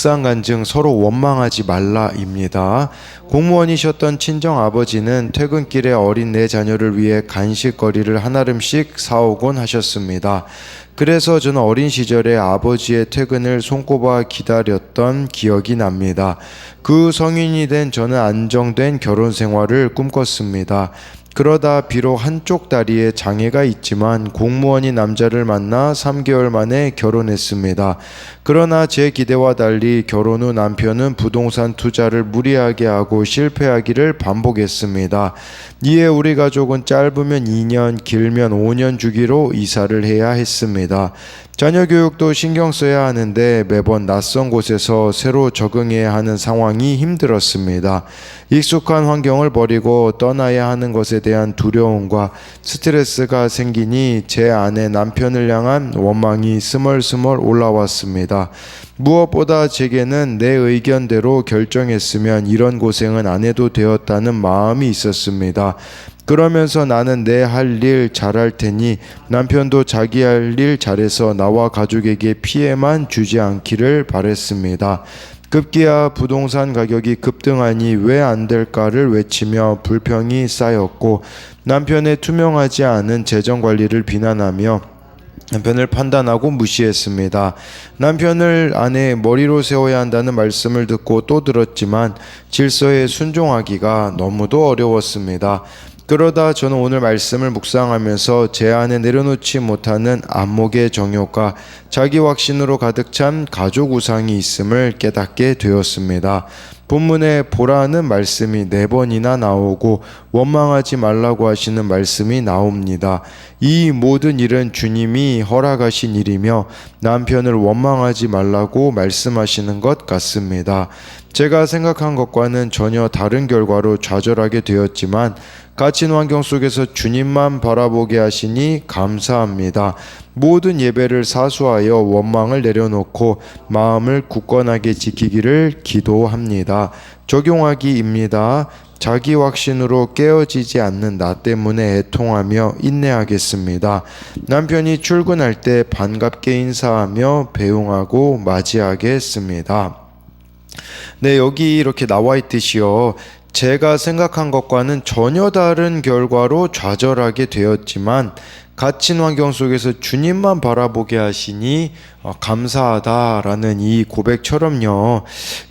극상간증 서로 원망하지 말라입니다. 공무원이셨던 친정 아버지는 퇴근길에 어린 네 자녀를 위해 간식거리를 한아름씩 사오곤 하셨습니다. 그래서 저는 어린 시절에 아버지의 퇴근을 손꼽아 기다렸던 기억이 납니다. 그 성인이 된 저는 안정된 결혼 생활을 꿈꿨습니다. 그러다 비록 한쪽 다리에 장애가 있지만 공무원인 남자를 만나 3개월 만에 결혼했습니다. 그러나 제 기대와 달리 결혼 후 남편은 부동산 투자를 무리하게 하고 실패하기를 반복했습니다. 이에 우리 가족은 짧으면 2년, 길면 5년 주기로 이사를 해야 했습니다. 자녀 교육도 신경 써야 하는데 매번 낯선 곳에서 새로 적응해야 하는 상황이 힘들었습니다. 익숙한 환경을 버리고 떠나야 하는 것에 대한 두려움과 스트레스가 생기니 제 안에 남편을 향한 원망이 스멀스멀 올라왔습니다. 무엇보다 제게는 내 의견대로 결정했으면 이런 고생은 안 해도 되었다는 마음이 있었습니다. 그러면서 나는 내 할 일 잘할 테니 남편도 자기 할 일 잘해서 나와 가족에게 피해만 주지 않기를 바랬습니다. 급기야 부동산 가격이 급등하니 왜 안 될까를 외치며 불평이 쌓였고 남편의 투명하지 않은 재정 관리를 비난하며 남편을 판단하고 무시했습니다. 남편을 아내의 머리로 세워야 한다는 말씀을 듣고 또 들었지만 질서에 순종하기가 너무도 어려웠습니다. 그러다 저는 오늘 말씀을 묵상하면서 제 안에 내려놓지 못하는 안목의 정욕과 자기 확신으로 가득 찬 가족 우상이 있음을 깨닫게 되었습니다. 본문에 보라는 말씀이 4번이나 나오고 원망하지 말라고 하시는 말씀이 나옵니다. 이 모든 일은 주님이 허락하신 일이며 남편을 원망하지 말라고 말씀하시는 것 같습니다. 제가 생각한 것과는 전혀 다른 결과로 좌절하게 되었지만 갇힌 환경 속에서 주님만 바라보게 하시니 감사합니다. 모든 예배를 사수하여 원망을 내려놓고 마음을 굳건하게 지키기를 기도합니다. 적용하기입니다. 자기 확신으로 깨어지지 않는 나 때문에 애통하며 인내하겠습니다. 남편이 출근할 때 반갑게 인사하며 배웅하고 맞이하겠습니다. 네, 여기 이렇게 나와 있듯이요. 제가 생각한 것과는 전혀 다른 결과로 좌절하게 되었지만 갇힌 환경 속에서 주님만 바라보게 하시니 감사하다라는 이 고백처럼요.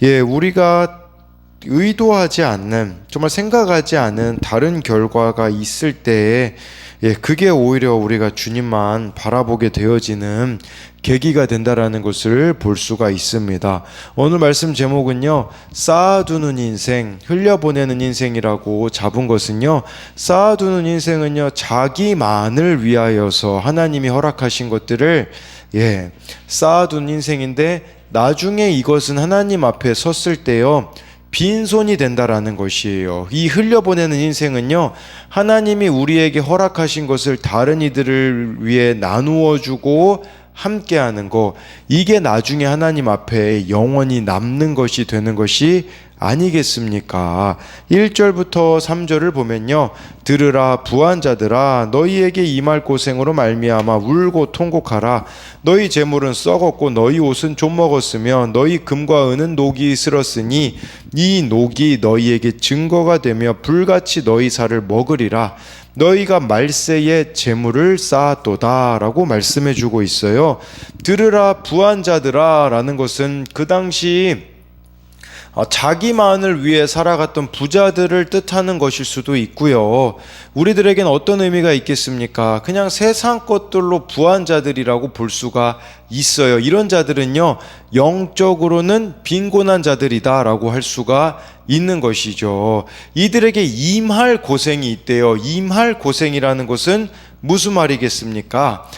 예, 우리가 의도하지 않는, 정말 생각하지 않은 다른 결과가 있을 때에 그게 오히려 우리가 주님만 바라보게 되어지는 계기가 된다라는 것을 볼 수가 있습니다. 오늘 말씀 제목은요, 쌓아두는 인생, 흘려보내는 인생이라고 잡은 것은요, 쌓아두는 인생은요, 자기만을 위하여서 하나님이 허락하신 것들을 쌓아둔 인생인데 나중에 이것은 하나님 앞에 섰을 때요, 빈손이 된다라는 것이에요. 이 흘려보내는 인생은요, 하나님이 우리에게 허락하신 것을 다른 이들을 위해 나누어 주고 함께하는 거, 이게 나중에 하나님 앞에 영원히 남는 것이 되는 것이 아니겠습니까? 1절부터 3절을 보면요, 들으라 부한 자들아, 너희에게 임할 고생으로 말미암아 울고 통곡하라. 너희 재물은 썩었고 너희 옷은 좀먹었으며 너희 금과 은은 녹이 슬었으니 이 녹이 너희에게 증거가 되며 불같이 너희 살을 먹으리라. 너희가 말세에 재물을 쌓았도다 라고 말씀해 주고 있어요. 들으라 부한 자들아 라는 것은 그 당시 자기만을 위해 살아갔던 부자들을 뜻하는 것일 수도 있고요. 우리들에게는 어떤 의미가 있겠습니까? 그냥 세상 것들로 부한 자들이라고 볼 수가 있어요. 이런 자들은요, 영적으로는 빈곤한 자들이다 라고 할 수가 있는 것이죠. 이들에게 임할 고생이 있대요. 임할 고생이라는 것은 무슨 말이겠습니까?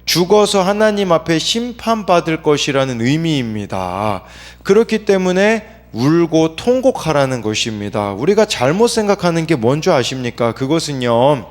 죽어서 하나님 앞에 심판받을 것이라는 의미입니다. 그렇기 때문에 울고 통곡하라는 것입니다. 우리가 잘못 생각하는 게 뭔지 아십니까? 그것은요,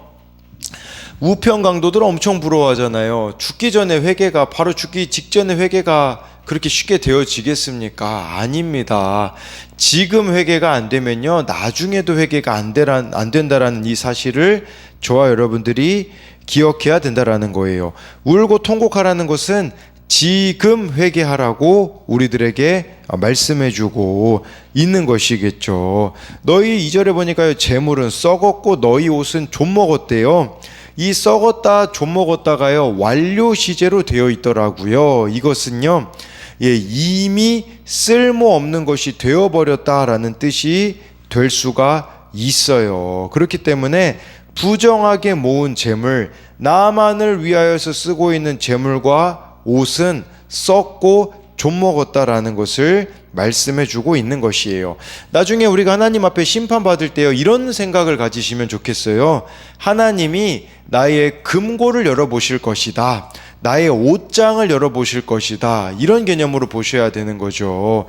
우편 강도들 엄청 부러워하잖아요. 죽기 전에 회개가, 바로 죽기 직전에 회개가 그렇게 쉽게 되어지겠습니까? 아닙니다. 지금 회개가 안 되면요, 나중에도 회개가 안 된다라는 이 사실을 저와 여러분들이 기억해야 된다라는 거예요. 울고 통곡하라는 것은 지금 회개하라고 우리들에게 말씀해주고 있는 것이겠죠. 너희 2절에 보니까요, 재물은 썩었고 너희 옷은 좀 먹었대요. 이 썩었다 좀 먹었다가요, 완료 시제로 되어 있더라고요. 이것은요, 이미 쓸모없는 것이 되어버렸다라는 뜻이 될 수가 있어요. 그렇기 때문에 부정하게 모은 재물, 나만을 위하여서 쓰고 있는 재물과 옷은 썩고 좀 먹었다라는 것을 말씀해 주고 있는 것이에요. 나중에 우리가 하나님 앞에 심판받을 때요, 이런 생각을 가지시면 좋겠어요. 하나님이 나의 금고를 열어보실 것이다, 나의 옷장을 열어보실 것이다, 이런 개념으로 보셔야 되는 거죠.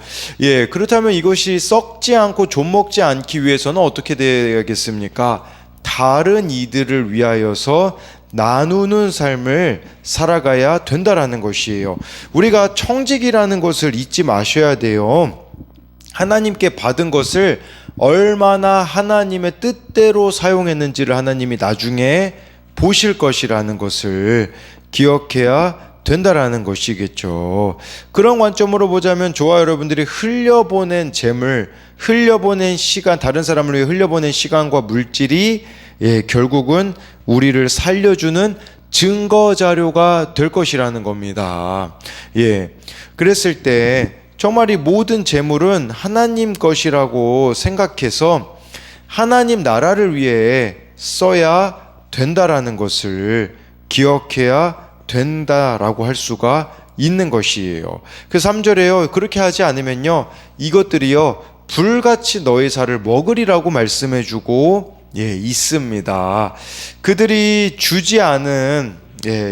그렇다면 이것이 썩지 않고 좀 먹지 않기 위해서는 어떻게 되야겠습니까? 다른 이들을 위하여서 나누는 삶을 살아가야 된다라는 것이에요. 우리가 청직이라는 것을 잊지 마셔야 돼요. 하나님께 받은 것을 얼마나 하나님의 뜻대로 사용했는지를 하나님이 나중에 보실 것이라는 것을 기억해야 된다라는 것이겠죠. 그런 관점으로 보자면 저와 여러분들이 흘려보낸 재물, 흘려보낸 시간, 다른 사람을 위해 흘려보낸 시간과 물질이 결국은 우리를 살려주는 증거 자료가 될 것이라는 겁니다. 그랬을 때 정말 이 모든 재물은 하나님 것이라고 생각해서 하나님 나라를 위해 써야 된다라는 것을 기억해야 된다라고 할 수가 있는 것이에요. 그 3절에요, 그렇게 하지 않으면요, 이것들이요 불같이 너의 살을 먹으리라고 말씀해주고 있습니다. 그들이 주지 않은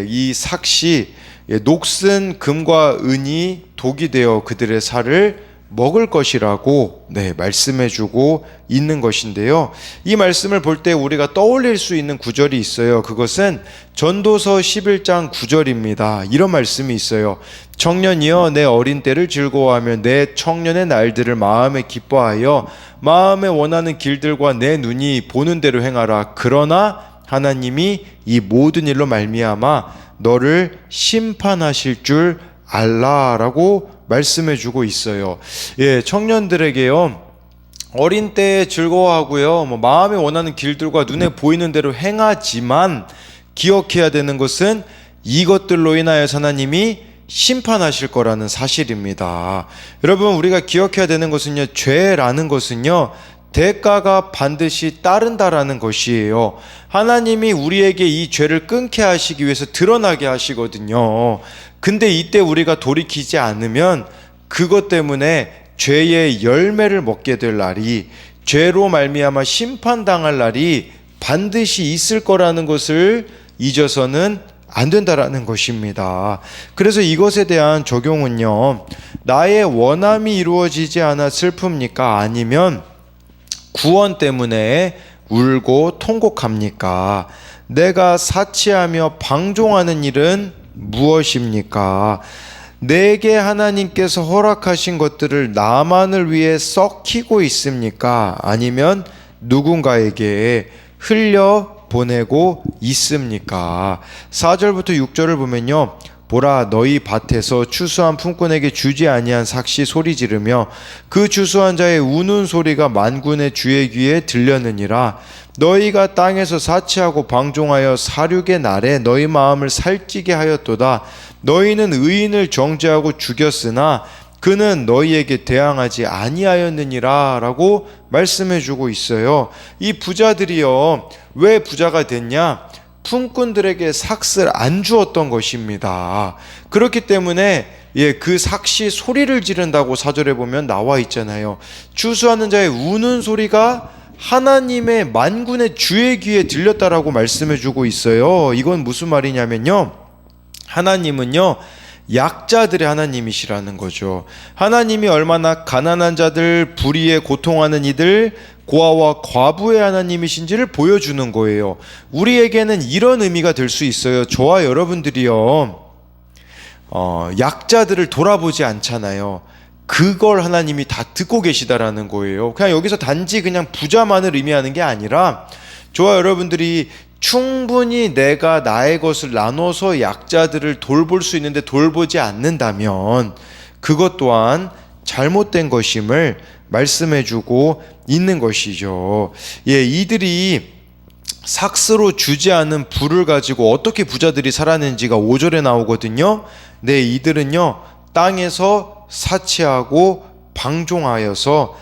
이 삭시, 녹슨 금과 은이 독이 되어 그들의 살을 먹을 것이라고 말씀해주고 있는 것인데요. 이 말씀을 볼 때 우리가 떠올릴 수 있는 구절이 있어요. 그것은 전도서 11장 9절입니다. 이런 말씀이 있어요. 청년이여, 내 어린 때를 즐거워하며 내 청년의 날들을 마음에 기뻐하여 마음에 원하는 길들과 내 눈이 보는 대로 행하라. 그러나 하나님이 이 모든 일로 말미암아 너를 심판하실 줄 알라라고 말씀해주고 있어요. 청년들에게요, 어린 때에 즐거워하고요, 마음에 원하는 길들과 눈에 보이는 대로 행하지만 기억해야 되는 것은 이것들로 인하여 하나님이 심판하실 거라는 사실입니다. 여러분, 우리가 기억해야 되는 것은요, 죄라는 것은요 대가가 반드시 따른다라는 것이에요. 하나님이 우리에게 이 죄를 끊게 하시기 위해서 드러나게 하시거든요. 근데 이때 우리가 돌이키지 않으면 그것 때문에 죄의 열매를 먹게 될 날이, 죄로 말미암아 심판당할 날이 반드시 있을 거라는 것을 잊어서는 안 된다라는 것입니다. 그래서 이것에 대한 적용은요, 나의 원함이 이루어지지 않아 슬픕니까? 아니면 구원 때문에 울고 통곡합니까? 내가 사치하며 방종하는 일은 무엇입니까? 내게 하나님께서 허락하신 것들을 나만을 위해 썩히고 있습니까? 아니면 누군가에게 흘려 보내고 있습니까? 4절부터 6절을 보면요, 보라, 너희 밭에서 추수한 품꾼에게 주지 아니한 삭시 소리 지르며 그 추수한 자의 우는 소리가 만군의 주의 귀에 들렸느니라. 너희가 땅에서 사치하고 방종하여 사륙의 날에 너희 마음을 살찌게 하였도다. 너희는 의인을 정죄하고 죽였으나 그는 너희에게 대항하지 아니하였느니라 라고 말씀해주고 있어요. 이 부자들이요, 왜 부자가 됐냐? 품꾼들에게 삭슬 안 주었던 것입니다. 그렇기 때문에 그 삭시 소리를 지른다고 4절에 보면 나와 있잖아요. 추수하는 자의 우는 소리가 하나님의 만군의 주의 귀에 들렸다라고 말씀해주고 있어요. 이건 무슨 말이냐면요, 하나님은요 약자들의 하나님이시라는 거죠. 하나님이 얼마나 가난한 자들, 불의에 고통하는 이들, 고아와 과부의 하나님이신지를 보여주는 거예요. 우리에게는 이런 의미가 될 수 있어요. 저와 여러분들이요, 약자들을 돌아보지 않잖아요. 그걸 하나님이 다 듣고 계시다라는 거예요. 그냥 여기서 단지 그냥 부자만을 의미하는 게 아니라 저와 여러분들이 충분히 내가 나의 것을 나눠서 약자들을 돌볼 수 있는데 돌보지 않는다면 그것 또한 잘못된 것임을 말씀해주고 있는 것이죠. 예, 이들이 삭스로 주지 않은 부를 가지고 어떻게 부자들이 살았는지가 5절에 나오거든요. 네, 이들은요 땅에서 사치하고 방종하여서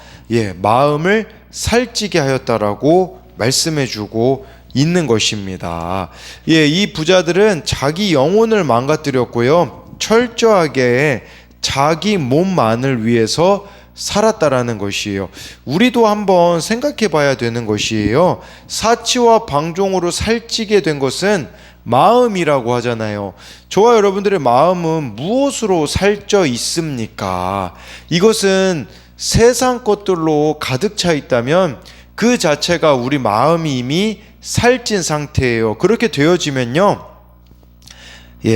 마음을 살찌게 하였다라고 말씀해주고 있는 것입니다. 이 부자들은 자기 영혼을 망가뜨렸고요, 철저하게 자기 몸만을 위해서 살았다라는 것이에요. 우리도 한번 생각해 봐야 되는 것이에요. 사치와 방종으로 살찌게 된 것은 마음이라고 하잖아요. 저와 여러분들의 마음은 무엇으로 살쪄 있습니까? 이것은 세상 것들로 가득 차 있다면 그 자체가 우리 마음이 이미 살찐 상태예요. 그렇게 되어지면요,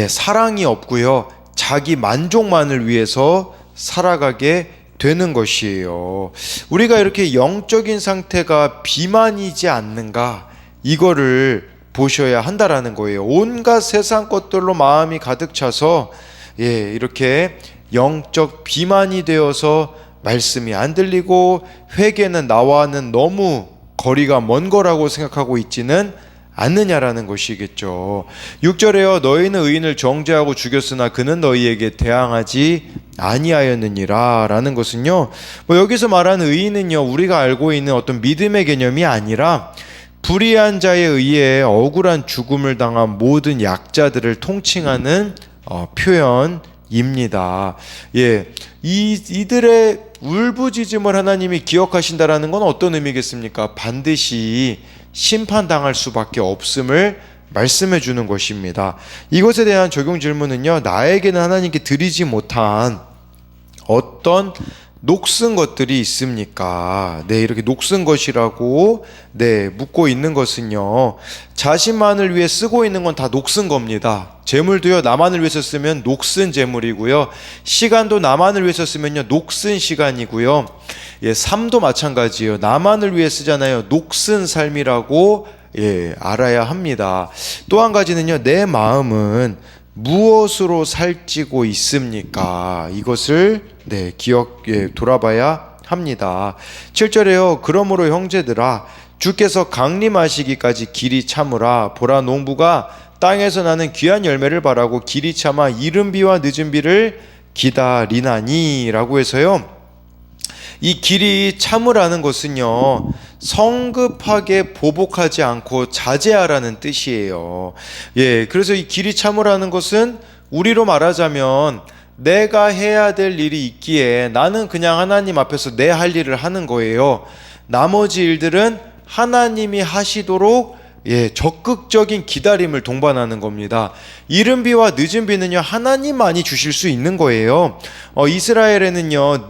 사랑이 없고요, 자기 만족만을 위해서 살아가게 되는 것이에요. 우리가 이렇게 영적인 상태가 비만이지 않는가, 이거를 보셔야 한다라는 거예요. 온갖 세상 것들로 마음이 가득 차서 이렇게 영적 비만이 되어서 말씀이 안 들리고 회개는 나와는 너무 거리가 먼 거라고 생각하고 있지는 않느냐라는 것이겠죠. 6절에요. 너희는 의인을 정죄하고 죽였으나 그는 너희에게 대항하지 아니하였느니라 라는 것은요, 여기서 말하는 의인은요, 우리가 알고 있는 어떤 믿음의 개념이 아니라 불의한 자에 의해 억울한 죽음을 당한 모든 약자들을 통칭하는 표현입니다. 이들의 울부짖음을 하나님이 기억하신다라는 건 어떤 의미겠습니까? 반드시 심판당할 수밖에 없음을 말씀해 주는 것입니다. 이것에 대한 적용 질문은요, 나에게는 하나님께 드리지 못한 어떤 녹슨 것들이 있습니까? 이렇게 녹슨 것이라고 묻고 있는 것은요, 자신만을 위해 쓰고 있는 건 다 녹슨 겁니다. 재물도요, 나만을 위해서 쓰면 녹슨 재물이고요, 시간도 나만을 위해서 쓰면요, 녹슨 시간이고요, 삶도 마찬가지예요. 나만을 위해 쓰잖아요. 녹슨 삶이라고 알아야 합니다. 또 한 가지는요, 내 마음은 무엇으로 살찌고 있습니까? 이것을 돌아봐야 합니다. 7절에요. 그러므로 형제들아, 주께서 강림하시기까지 길이 참으라. 보라, 농부가 땅에서 나는 귀한 열매를 바라고 길이 참아 이른 비와 늦은 비를 기다리나니 라고 해서요, 이 길이 참으라는 것은요, 성급하게 보복하지 않고 자제하라는 뜻이에요. 그래서 이 길이 참으라는 것은 우리로 말하자면 내가 해야 될 일이 있기에 나는 그냥 하나님 앞에서 내 할 일을 하는 거예요. 나머지 일들은 하나님이 하시도록 적극적인 기다림을 동반하는 겁니다. 이른 비와 늦은 비는요, 하나님만이 주실 수 있는 거예요. 이스라엘에는요,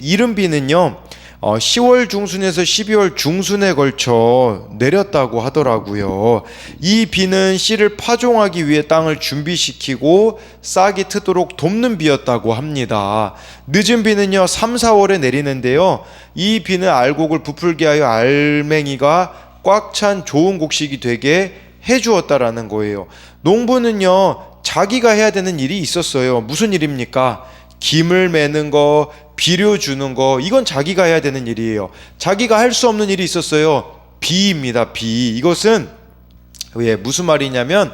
이른 비는요, 10월 중순에서 12월 중순에 걸쳐 내렸다고 하더라고요. 이 비는 씨를 파종하기 위해 땅을 준비시키고 싹이 트도록 돕는 비였다고 합니다. 늦은 비는요, 3, 4월에 내리는데요, 이 비는 알곡을 부풀게 하여 알맹이가 꽉 찬 좋은 곡식이 되게 해주었다라는 거예요. 농부는요, 자기가 해야 되는 일이 있었어요. 무슨 일입니까? 김을 매는 거, 비료 주는 거, 이건 자기가 해야 되는 일이에요. 자기가 할 수 없는 일이 있었어요. 비입니다. 비. 이것은 무슨 말이냐면,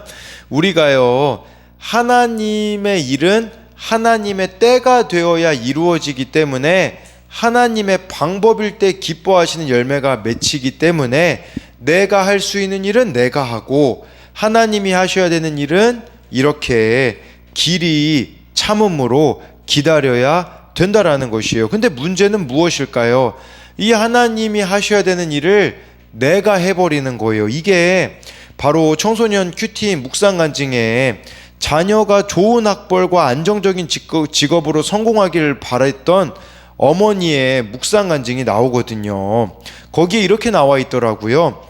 우리가요, 하나님의 일은 하나님의 때가 되어야 이루어지기 때문에 하나님의 방법일 때 기뻐하시는 열매가 맺히기 때문에 내가 할 수 있는 일은 내가 하고 하나님이 하셔야 되는 일은 이렇게 길이 참음으로 기다려야 된다라는 것이에요. 근데 문제는 무엇일까요? 이 하나님이 하셔야 되는 일을 내가 해버리는 거예요. 이게 바로 청소년 큐티 묵상 간증에 자녀가 좋은 학벌과 안정적인 직업으로 성공하기를 바랬던 어머니의 묵상 간증이 나오거든요. 거기에 이렇게 나와 있더라고요.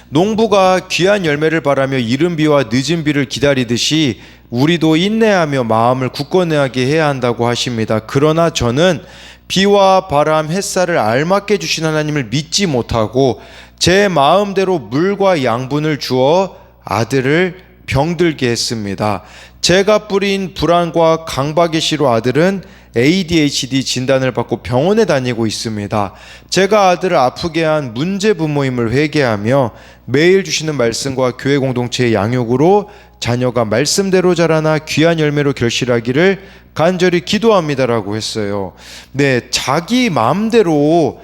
농부가 귀한 열매를 바라며 이른 비와 늦은 비를 기다리듯이 우리도 인내하며 마음을 굳건하게 해야 한다고 하십니다. 그러나 저는 비와 바람, 햇살을 알맞게 주신 하나님을 믿지 못하고 제 마음대로 물과 양분을 주어 아들을 병들게 했습니다. 제가 뿌린 불안과 강박의 씨로 아들은 ADHD 진단을 받고 병원에 다니고 있습니다. 제가 아들을 아프게 한 문제 부모임을 회개하며 매일 주시는 말씀과 교회 공동체의 양육으로 자녀가 말씀대로 자라나 귀한 열매로 결실하기를 간절히 기도합니다라고 했어요. 네, 자기 마음대로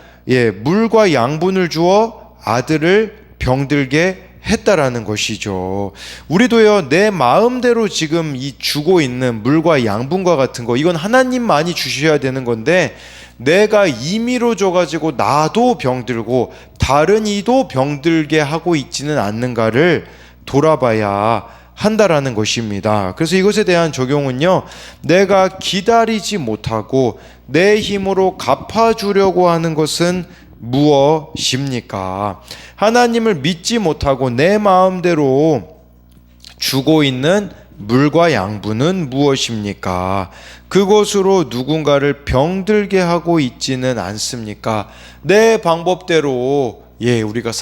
물과 양분을 주어 아들을 병들게 했다라는 것이죠. 우리도요, 내 마음대로 지금 이 주고 있는 물과 양분과 같은 거, 이건 하나님만이 주셔야 되는 건데, 내가 임의로 줘가지고 나도 병들고 다른 이도 병들게 하고 있지는 않는가를 돌아봐야 한다라는 것입니다. 그래서 이것에 대한 적용은요, 내가 기다리지 못하고 내 힘으로 갚아주려고 하는 것은 무엇입니까? 하나님을 믿지 못하고 내 마음대로 주고 있는 물과 양분은 무엇입니까? 그것으로 누군가를 병들게 하고 있지는 않습니까? 내 방법대로 우리가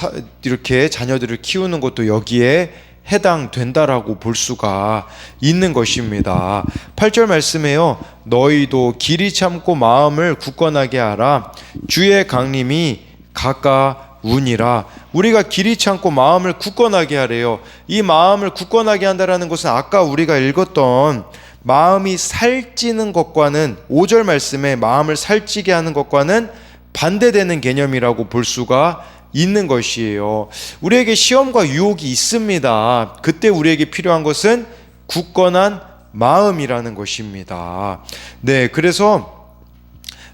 이렇게 자녀들을 키우는 것도 여기에 해당된다라고 볼 수가 있는 것입니다. 8절 말씀에요. 너희도 길이 참고 마음을 굳건하게 하라. 주의 강림이 가까우니라. 우리가 길이 참고 마음을 굳건하게 하래요. 이 마음을 굳건하게 한다라는 것은 아까 우리가 읽었던 마음이 살찌는 것과는 5절 말씀에 마음을 살찌게 하는 것과는 반대되는 개념이라고 볼 수가 있는 것이에요. 우리에게 시험과 유혹이 있습니다. 그때 우리에게 필요한 것은 굳건한 마음이라는 것입니다. 네, 그래서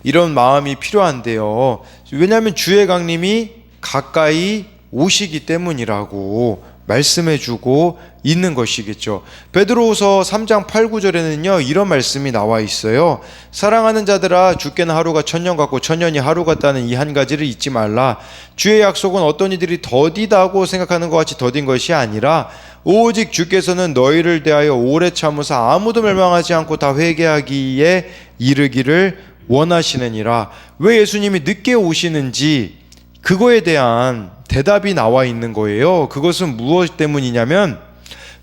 이런 마음이 필요한데요. 왜냐하면 주의 강림이 가까이 오시기 때문이라고 말씀해주고 있는 것이겠죠. 베드로후서 3장 8, 9절에는요 이런 말씀이 나와 있어요. 사랑하는 자들아, 주께는 하루가 천년 같고 천년이 하루 같다는 이 한 가지를 잊지 말라. 주의 약속은 어떤 이들이 더디다고 생각하는 것 같이 더딘 것이 아니라 오직 주께서는 너희를 대하여 오래 참으사 아무도 멸망하지 않고 다 회개하기에 이르기를 원하시느니라. 왜 예수님이 늦게 오시는지 그거에 대한 대답이 나와 있는 거예요. 그것은 무엇 때문이냐면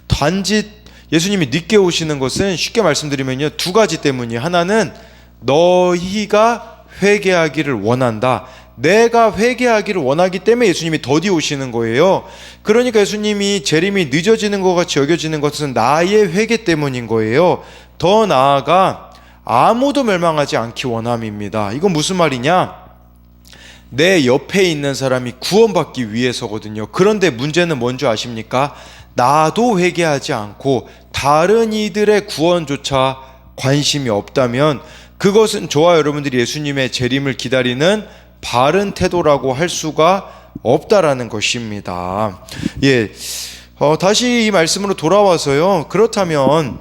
단지 예수님이 늦게 오시는 것은 쉽게 말씀드리면요, 두 가지 때문이에요. 하나는 너희가 회개하기를 원한다. 내가 회개하기를 원하기 때문에 예수님이 더디 오시는 거예요. 그러니까 예수님이 재림이 늦어지는 것 같이 여겨지는 것은 나의 회개 때문인 거예요. 더 나아가 아무도 멸망하지 않기 원함입니다. 이건 무슨 말이냐? 내 옆에 있는 사람이 구원받기 위해서거든요. 그런데 문제는 뭔지 아십니까? 나도 회개하지 않고 다른 이들의 구원조차 관심이 없다면 그것은 저와 여러분들이 예수님의 재림을 기다리는 바른 태도라고 할 수가 없다라는 것입니다. 다시 이 말씀으로 돌아와서요. 그렇다면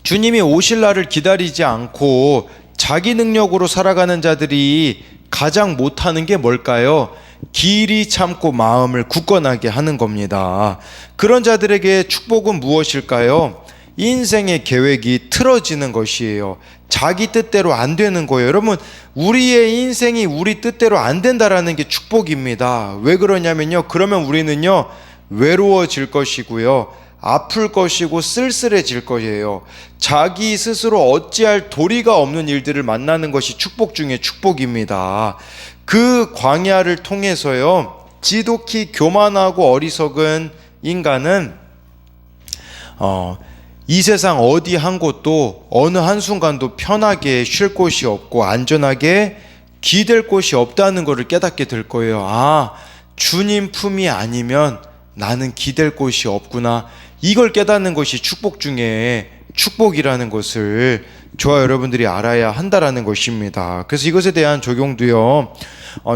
주님이 오실 날을 기다리지 않고 자기 능력으로 살아가는 자들이 가장 못하는 게 뭘까요? 길이 참고 마음을 굳건하게 하는 겁니다. 그런 자들에게 축복은 무엇일까요? 인생의 계획이 틀어지는 것이에요. 자기 뜻대로 안 되는 거예요. 여러분, 우리의 인생이 우리 뜻대로 안 된다라는 게 축복입니다. 왜 그러냐면요, 그러면 우리는요 외로워질 것이고요, 아플 것이고 쓸쓸해질 거예요. 자기 스스로 어찌할 도리가 없는 일들을 만나는 것이 축복 중에 축복입니다. 그 광야를 통해서요, 지독히 교만하고 어리석은 인간은 이 세상 어디 한 곳도 어느 한순간도 편하게 쉴 곳이 없고 안전하게 기댈 곳이 없다는 것을 깨닫게 될 거예요. 아, 주님 품이 아니면 나는 기댈 곳이 없구나. 이걸 깨닫는 것이 축복 중에 축복이라는 것을 저와 여러분들이 알아야 한다라는 것입니다. 그래서 이것에 대한 적용도요,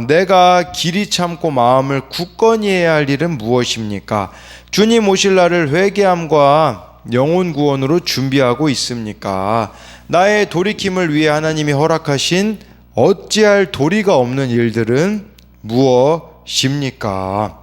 내가 길이 참고 마음을 굳건히 해야 할 일은 무엇입니까? 주님 오실 날을 회개함과 영혼 구원으로 준비하고 있습니까? 나의 돌이킴을 위해 하나님이 허락하신 어찌할 도리가 없는 일들은 무엇입니까?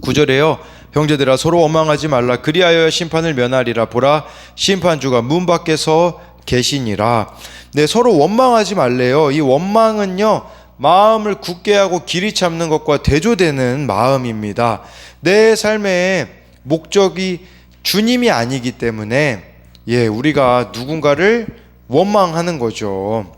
9절에요. 형제들아 서로 원망하지 말라. 그리하여 심판을 면하리라. 보라, 심판주가 문 밖에서 계시니라. 네, 서로 원망하지 말래요. 이 원망은요, 마음을 굳게 하고 길이 참는 것과 대조되는 마음입니다. 내 삶의 목적이 주님이 아니기 때문에 우리가 누군가를 원망하는 거죠.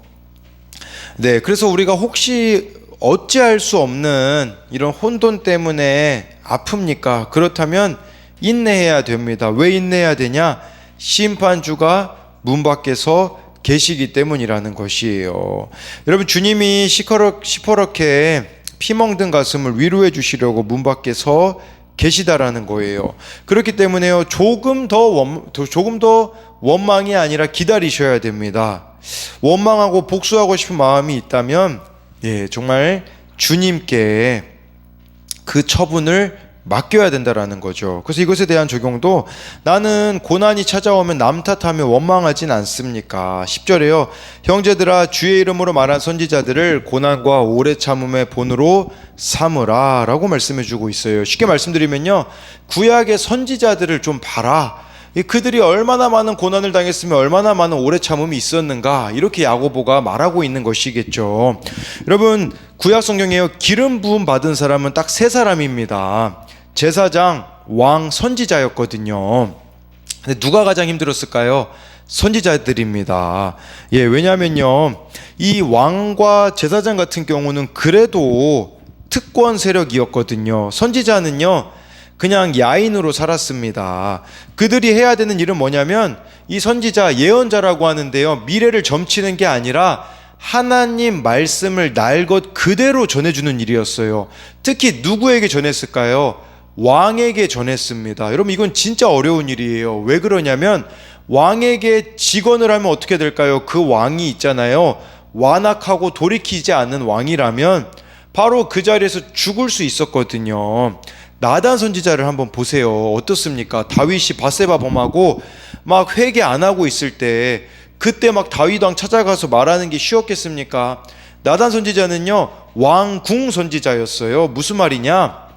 네, 그래서 우리가 혹시 어찌할 수 없는 이런 혼돈 때문에 아픕니까? 그렇다면 인내해야 됩니다. 왜 인내해야 되냐? 심판주가 문 밖에서 계시기 때문이라는 것이에요. 여러분, 주님이 시퍼렇게 피멍든 가슴을 위로해 주시려고 문 밖에서 계시다라는 거예요. 그렇기 때문에요, 조금 더 원망이 아니라 기다리셔야 됩니다. 원망하고 복수하고 싶은 마음이 있다면 정말 주님께 그 처분을 맡겨야 된다라는 거죠. 그래서 이것에 대한 적용도, 나는 고난이 찾아오면 남 탓하며 원망하진 않습니까? 10절에요. 형제들아 주의 이름으로 말한 선지자들을 고난과 오래 참음의 본으로 삼으라 라고 말씀해 주고 있어요. 쉽게 말씀드리면요, 구약의 선지자들을 좀 봐라. 그들이 얼마나 많은 고난을 당했으면 얼마나 많은 오래 참음이 있었는가, 이렇게 야고보가 말하고 있는 것이겠죠. 여러분, 구약 성경에요, 기름 부음 받은 사람은 딱 세 사람입니다. 제사장, 왕, 선지자였거든요. 근데 누가 가장 힘들었을까요? 선지자들입니다. 왜냐하면요, 이 왕과 제사장 같은 경우는 그래도 특권 세력이었거든요. 선지자는요, 그냥 야인으로 살았습니다. 그들이 해야 되는 일은 뭐냐면, 이 선지자, 예언자라고 하는데요, 미래를 점치는 게 아니라 하나님 말씀을 날 것 그대로 전해주는 일이었어요. 특히 누구에게 전했을까요? 왕에게 전했습니다. 여러분, 이건 진짜 어려운 일이에요. 왜 그러냐면, 왕에게 직언을 하면 어떻게 될까요? 그 왕이 있잖아요, 완악하고 돌이키지 않는 왕이라면 바로 그 자리에서 죽을 수 있었거든요. 나단 선지자를 한번 보세요. 어떻습니까? 다윗이 밧세바 범하고 막 회개 안 하고 있을 때, 그때 막 다윗 왕 찾아가서 말하는 게 쉬웠겠습니까? 나단 선지자는요, 왕궁 선지자였어요. 무슨 말이냐?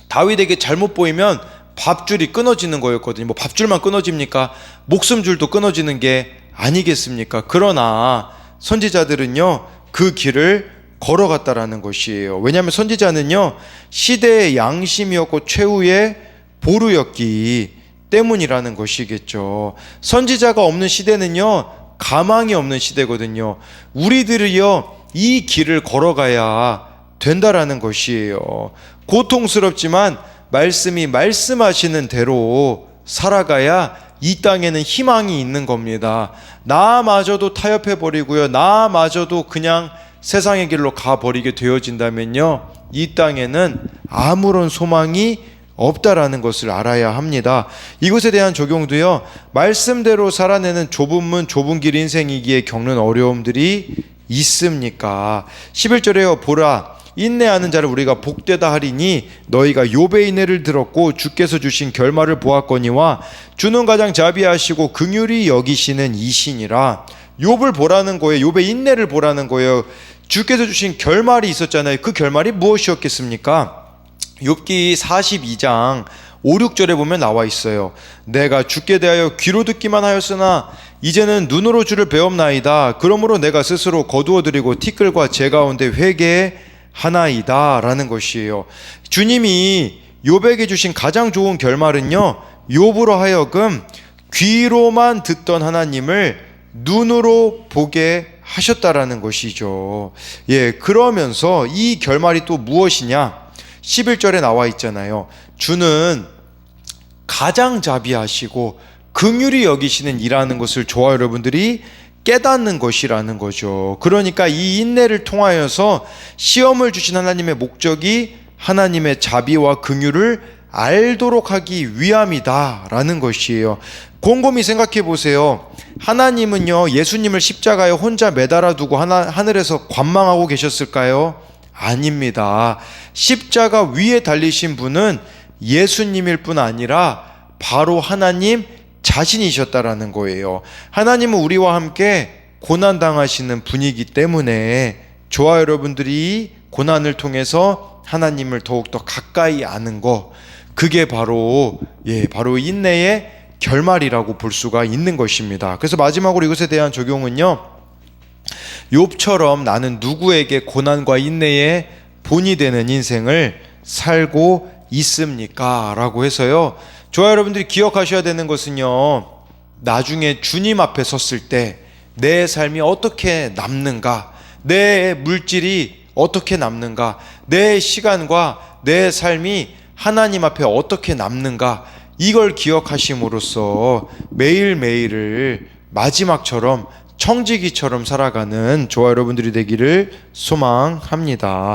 다윗에게 잘못 보이면 밥줄이 끊어지는 거였거든요. 뭐 밥줄만 끊어집니까? 목숨줄도 끊어지는 게 아니겠습니까? 그러나 선지자들은요, 그 길을 걸어갔다라는 것이에요. 왜냐하면 선지자는요, 시대의 양심이었고 최후의 보루였기 때문이라는 것이겠죠. 선지자가 없는 시대는요, 가망이 없는 시대거든요. 우리들이요, 이 길을 걸어가야 된다라는 것이에요. 고통스럽지만 말씀이 말씀하시는 대로 살아가야 이 땅에는 희망이 있는 겁니다. 나마저도 타협해버리고요, 나마저도 그냥 세상의 길로 가버리게 되어진다면요, 이 땅에는 아무런 소망이 없다라는 것을 알아야 합니다. 이것에 대한 적용도요, 말씀대로 살아내는 좁은 문 좁은 길 인생이기에 겪는 어려움들이 있습니까? 11절에요. 보라, 인내하는 자를 우리가 복되다 하리니 너희가 욥의 인내를 들었고 주께서 주신 결말을 보았거니와 주는 가장 자비하시고 긍휼히 여기시는 이시니라. 욥을 보라는 거예요. 욥의 인내를 보라는 거예요. 주께서 주신 결말이 있었잖아요. 그 결말이 무엇이었겠습니까? 욥기 42장 5, 6절에 보면 나와 있어요. 내가 주께 대하여 귀로 듣기만 하였으나 이제는 눈으로 주를 배움나이다. 그러므로 내가 스스로 거두어드리고 티끌과 재 가운데 회개하나이다 라는 것이에요. 주님이 욥에게 주신 가장 좋은 결말은요, 욥으로 하여금 귀로만 듣던 하나님을 눈으로 보게 하셨다라는 것이죠. 그러면서 이 결말이 또 무엇이냐? 11절에 나와 있잖아요. 주는 가장 자비하시고 긍휼히 여기시는 이라는 것을 저와 여러분들이 깨닫는 것이라는 거죠. 그러니까 이 인내를 통하여서 시험을 주신 하나님의 목적이 하나님의 자비와 긍휼을 알도록 하기 위함이다 라는 것이에요. 곰곰이 생각해 보세요. 하나님은요, 예수님을 십자가에 혼자 매달아 두고 하늘에서 관망하고 계셨을까요? 아닙니다. 십자가 위에 달리신 분은 예수님일 뿐 아니라 바로 하나님 자신이셨다라는 거예요. 하나님은 우리와 함께 고난당하시는 분이기 때문에 저와 여러분들이 고난을 통해서 하나님을 더욱더 가까이 아는 거, 그게 바로 바로 인내의 결말이라고 볼 수가 있는 것입니다. 그래서 마지막으로 이것에 대한 적용은요, 욥처럼 나는 누구에게 고난과 인내의 본이 되는 인생을 살고 있습니까? 라고 해서요, 저와 여러분들이 기억하셔야 되는 것은요, 나중에 주님 앞에 섰을 때 내 삶이 어떻게 남는가, 내 물질이 어떻게 남는가, 내 시간과 내 삶이 하나님 앞에 어떻게 남는가, 이걸 기억하심으로써 매일매일을 마지막처럼 청지기처럼 살아가는 저와 여러분들이 되기를 소망합니다.